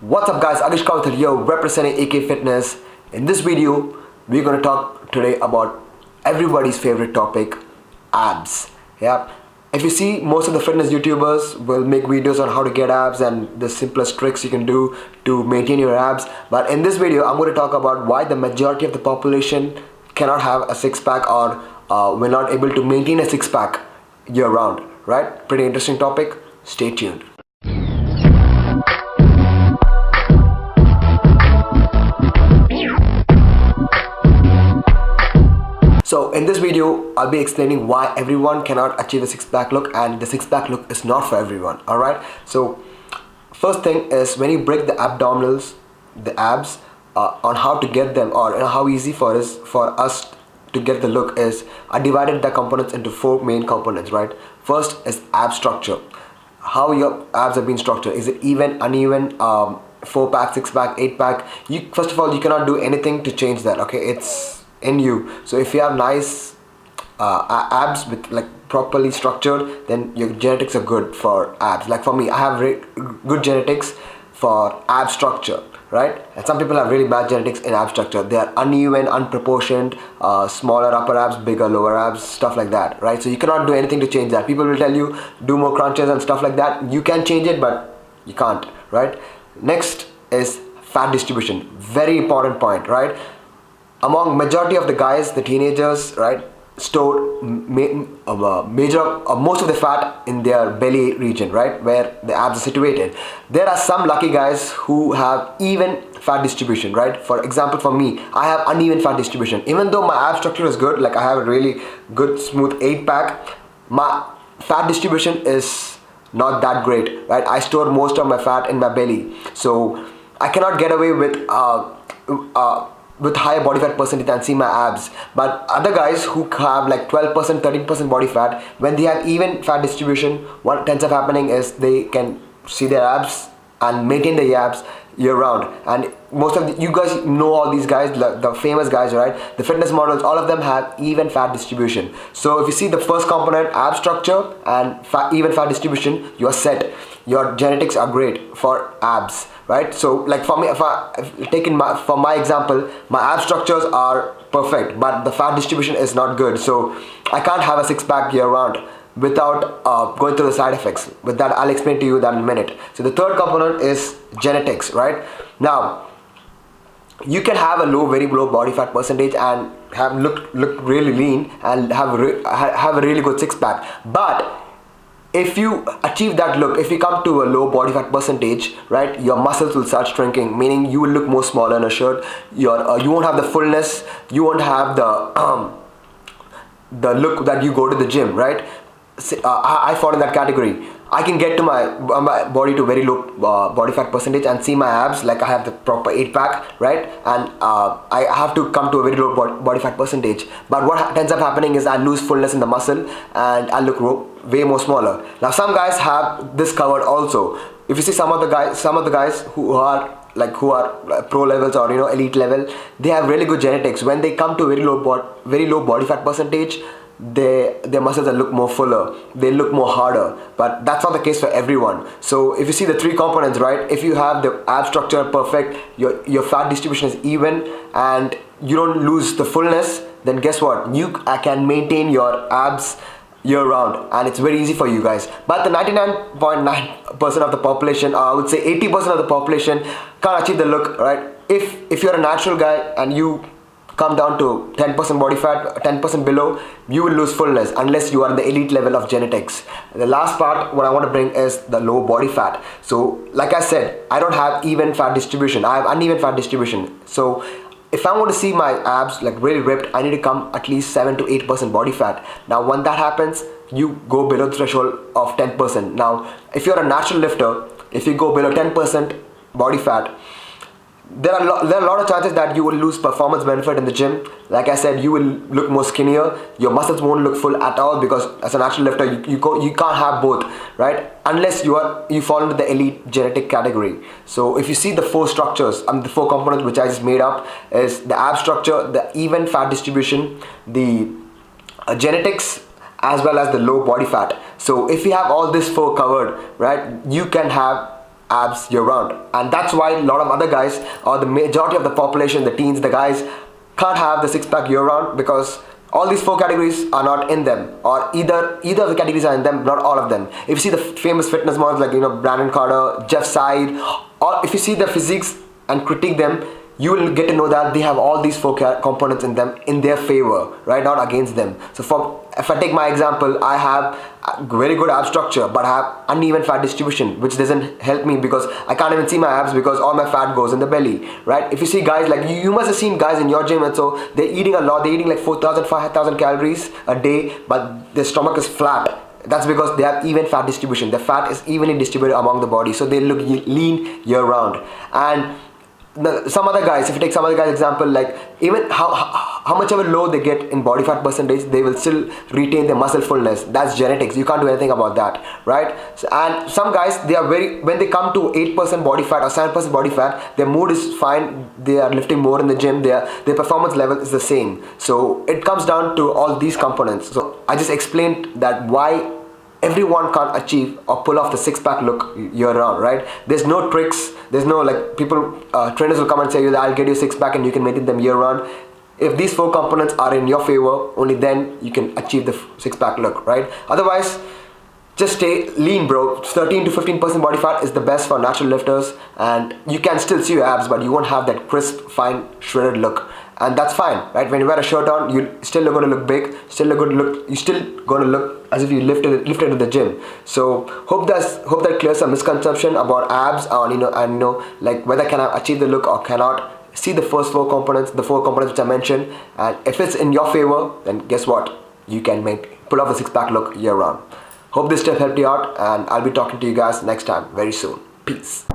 What's up guys, agish here representing AK Fitness. In this video, we're going to talk today about everybody's favorite topic, abs. Yeah. If you see, most of the fitness YouTubers will make videos on how to get abs and the simplest tricks you can do to maintain your abs. But in this video, I'm going to talk about why the majority of the population cannot have a six-pack or we're not able to maintain a six-pack year-round. Right? Pretty interesting topic. Stay tuned. So in this video, I'll be explaining why everyone cannot achieve a six-pack look, and the six-pack look is not for everyone. Alright, so first thing is, when you break the abdominals, the abs, on how to get them, or how easy for us to get the look is, I divided the components into four main components, right? First is ab structure. How your abs have been structured. Is it even, uneven, 4-pack, 6-pack, 8-pack? First of all, you cannot do anything to change that, okay? It's in you. So if you have nice abs with properly structured, then your genetics are good for abs. Like for me, I have good genetics for ab structure, right? And some people have really bad genetics in ab structure. They are uneven, unproportioned, smaller upper abs, bigger lower abs, stuff like that, right? So you cannot do anything to change that. People will tell you do more crunches and stuff like that. You can change it, but you can't, right? Most is fat distribution. Very important point, right? Among majority of the guys, the teenagers, right, store most of the fat in their belly region, right, where the abs are situated. There are some lucky guys who have even fat distribution, right? For example, for me, I have uneven fat distribution. Even though my ab structure is good, like I have a really good smooth 8-pack, my fat distribution is not that great, right? I store most of my fat in my belly, so I cannot get away with higher body fat percentage and see my abs. But other guys who have like 12%, 13% body fat, when they have even fat distribution, what tends up happening is they can see their abs and maintain the abs year round. And most of you guys know all these guys, the famous guys, right? The fitness models, all of them have even fat distribution. So if you see the first component, ab structure and even fat distribution, you're set. Your genetics are great for abs, right? So like for me, for my example, my ab structures are perfect, but the fat distribution is not good. So I can't have a six-pack year round without going through the side effects. With that, I'll explain to you that in a minute. So the third component is genetics, right? Now, you can have a very low body fat percentage and have look really lean and have a really good six-pack. But if you achieve that look, if you come to a low body fat percentage, right, your muscles will start shrinking, meaning you will look more smaller in a shirt. You won't have the fullness. You won't have the look that you go to the gym, right? I fall in that category. I can get to my body to very low body fat percentage and see my abs like I have the proper 8-pack, right? And I have to come to a very low body fat percentage. But what ends up happening is I lose fullness in the muscle and I look way more smaller. Now some guys have this covered also. If you see some of the guys who are pro levels or elite level, they have really good genetics. When they come to very low body fat percentage, their muscles look more fuller, they look more harder. But that's not the case for everyone. So if you see the three components, right, if you have the ab structure perfect, your fat distribution is even, and you don't lose the fullness, then guess what, you can maintain your abs year round, and it's very easy for you guys. But the 99.9% of the population, I would say 80% of the population, can't achieve the look, right? If you're a natural guy and you come down to 10% body fat, 10% below, you will lose fullness unless you are in the elite level of genetics. The last part what I want to bring is the low body fat. So like I said, I don't have even fat distribution, I have uneven fat distribution. So if I want to see my abs like really ripped, I need to come at least 7 to 8% body fat. Now when that happens, you go below the threshold of 10%. Now if you're a natural lifter, if you go below 10% body fat, there are a lot of chances that you will lose performance benefit in the gym. Like I said, you will look more skinnier, your muscles won't look full at all, because as a natural lifter you can't have both, right, unless you fall into the elite genetic category. So if you see the four structures and the four components which I just made up is the ab structure, the even fat distribution, the genetics, as well as the low body fat. So if you have all this four covered, right, you can have abs year round. And that's why a lot of other guys, or the majority of the population, the teens, the guys, can't have the six pack year round, because all these four categories are not in them, or either of the categories are in them, not all of them. If you see the famous fitness models like Brandon Carter, Jeff Side, or if you see their physiques and critique them, you will get to know that they have all these four components in them in their favor, right? Not against them. So if I take my example, I have a very good ab structure, but I have uneven fat distribution, which doesn't help me because I can't even see my abs because all my fat goes in the belly, right? If you see guys like you must have seen guys in your gym, and so they're eating a lot. They're eating like 4,000, 5,000 calories a day, but their stomach is flat. That's because they have even fat distribution. The fat is evenly distributed among the body, so they look lean year round. And some other guys, if you take some other guys example, like even how much of a low they get in body fat percentage, they will still retain their muscle fullness. That's genetics. You can't do anything about that, right? And some guys, they are when they come to 8% body fat or 7% body fat, their mood is fine. They are lifting more in the gym. Their performance level is the same. So it comes down to all these components. So I just explained that why everyone can't achieve or pull off the six-pack look year round, right? There's no tricks. There's no like people, trainers will come and say you that I'll get you six-pack and you can maintain them year round. If these four components are in your favor, only then you can achieve the six-pack look, right? Otherwise, just stay lean, bro. 13 to 15% body fat is the best for natural lifters, and you can still see your abs, but you won't have that crisp, fine, shredded look. And that's fine, right? When you wear a shirt on, you still going to look big, you still going to look as if you lifted to the gym. So hope that clears some misconception about abs, and like whether can I achieve the look or cannot. See the first four components which I mentioned, and if it's in your favor, then guess what? You can pull off the six-pack look year round. Hope this tip helped you out, and I'll be talking to you guys next time very soon. Peace.